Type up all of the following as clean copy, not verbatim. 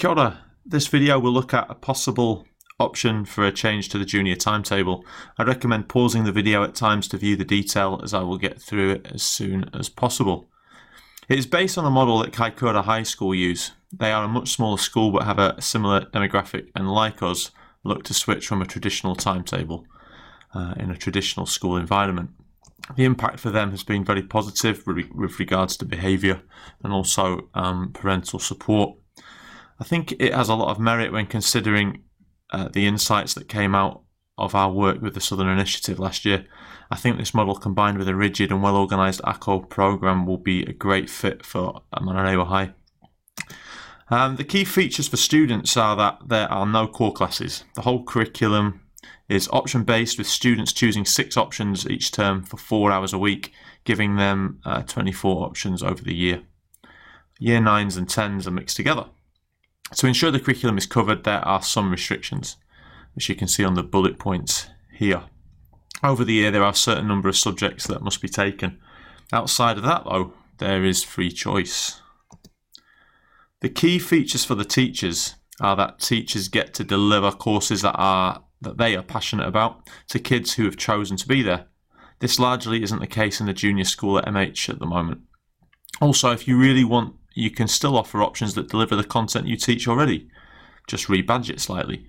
Kia ora. This video will look at a possible option for a change to the junior timetable. I recommend pausing the video at times to view the detail, as I will get through it as soon as possible. It is based on a model that Kaikoura High School use. They are a much smaller school but have a similar demographic, and like us, look to switch from a traditional timetable in a traditional school environment. The impact for them has been very positive with regards to behaviour and also parental support. I think it has a lot of merit when considering the insights that came out of our work with the Southern Initiative last year. I think this model, combined with a rigid and well-organised ACO programme, will be a great fit for Manurewa High. The key features for students are that there are no core classes. The whole curriculum is option-based, with students choosing 6 options each term for 4 hours a week, giving them 24 options over the year. Year 9s and 10s are mixed together. To ensure the curriculum is covered, there are some restrictions, which you can see on the bullet points here. Over the year, there are a certain number of subjects that must be taken. Outside of that, though, there is free choice. The key features for the teachers are that teachers get to deliver courses that they are passionate about to kids who have chosen to be there. This largely isn't the case in the junior school at MH at the moment. Also, if you really want, you can still offer options that deliver the content you teach already. Just rebadge it slightly.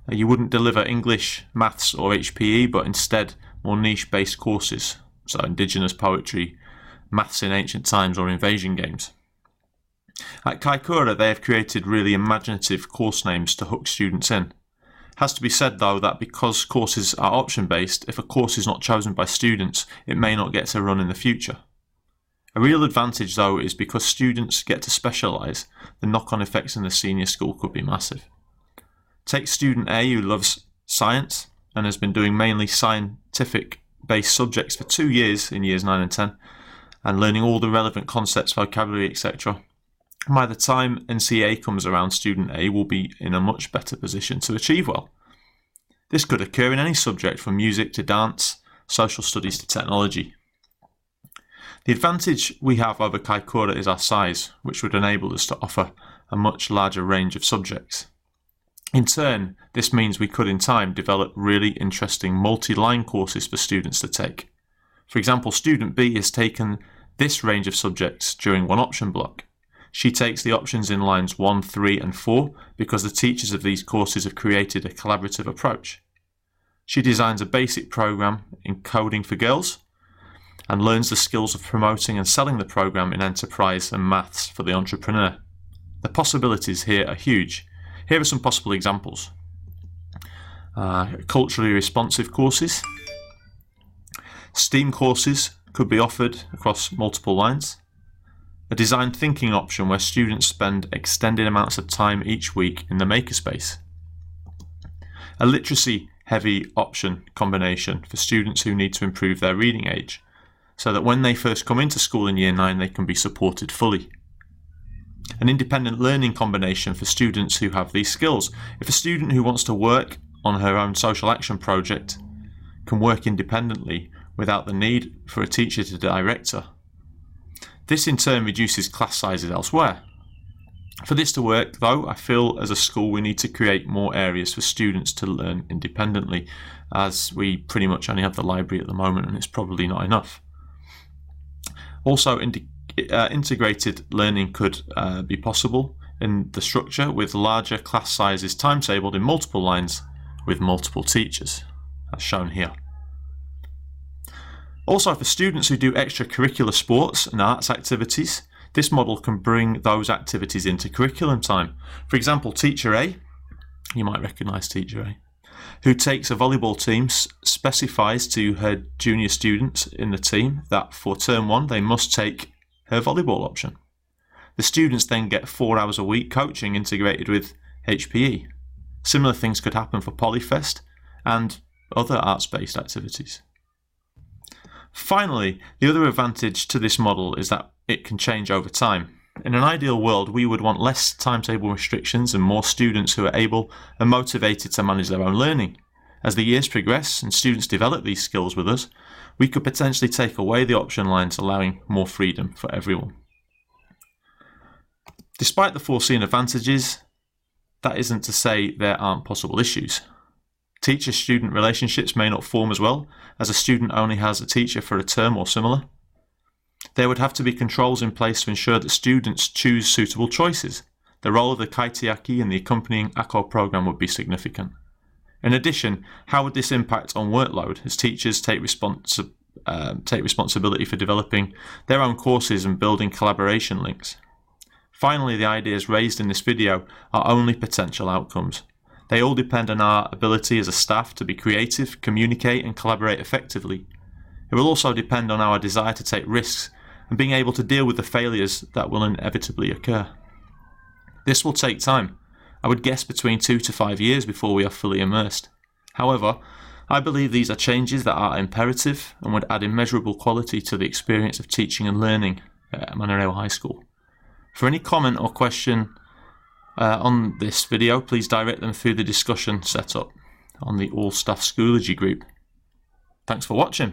You wouldn't deliver English, Maths or HPE, but instead more niche-based courses, so Indigenous poetry, Maths in ancient times or invasion games. At Kaikoura, they have created really imaginative course names to hook students in. It has to be said, though, that because courses are option-based, if a course is not chosen by students, it may not get to run in the future. A real advantage, though, is because students get to specialise, the knock-on effects in the senior school could be massive. Take student A, who loves science and has been doing mainly scientific-based subjects for 2 years in years 9 and 10, and learning all the relevant concepts, vocabulary, etc. By the time NCA comes around, student A will be in a much better position to achieve well. This could occur in any subject, from music to dance, social studies to technology. The advantage we have over Kaikoura is our size, which would enable us to offer a much larger range of subjects. In turn, this means we could in time develop really interesting multi-line courses for students to take. For example, student B has taken this range of subjects during one option block. She takes the options in lines 1, 3 and 4 because the teachers of these courses have created a collaborative approach. She designs a basic program in coding for girls and learns the skills of promoting and selling the program in enterprise and maths for the entrepreneur. The possibilities here are huge. Here are some possible examples. Culturally responsive courses. STEAM courses could be offered across multiple lines. A design thinking option where students spend extended amounts of time each week in the makerspace. A literacy heavy option combination for students who need to improve their reading age, so that when they first come into school in year 9 they can be supported fully. An independent learning combination for students who have these skills. If a student who wants to work on her own social action project can work independently without the need for a teacher to direct her, this in turn reduces class sizes elsewhere. For this to work, though, I feel as a school we need to create more areas for students to learn independently, as we pretty much only have the library at the moment and it's probably not enough. Also, integrated learning could be possible in the structure, with larger class sizes timetabled in multiple lines with multiple teachers, as shown here. Also, for students who do extracurricular sports and arts activities, this model can bring those activities into curriculum time. For example, Teacher A, you might recognise Teacher A, who takes a volleyball team, specifies to her junior students in the team that for term 1 they must take her volleyball option. The students then get 4 hours a week coaching integrated with HPE. Similar things could happen for Polyfest and other arts-based activities. Finally, the other advantage to this model is that it can change over time. In an ideal world, we would want less timetable restrictions and more students who are able and motivated to manage their own learning. As the years progress and students develop these skills with us, we could potentially take away the option lines, allowing more freedom for everyone. Despite the foreseen advantages, that isn't to say there aren't possible issues. Teacher-student relationships may not form as well, as a student only has a teacher for a term or similar. There would have to be controls in place to ensure that students choose suitable choices. The role of the kaitiaki and the accompanying ACO program would be significant. In addition, how would this impact on workload as teachers take responsibility for developing their own courses and building collaboration links? Finally, the ideas raised in this video are only potential outcomes. They all depend on our ability as a staff to be creative, communicate and collaborate effectively. It will also depend on our desire to take risks and being able to deal with the failures that will inevitably occur. This will take time. I would guess between 2 to 5 years before we are fully immersed. However, I believe these are changes that are imperative and would add immeasurable quality to the experience of teaching and learning at Manurewa High School. For any comment or question on this video, please direct them through the discussion set up on the All Staff Schoology group. Thanks for watching.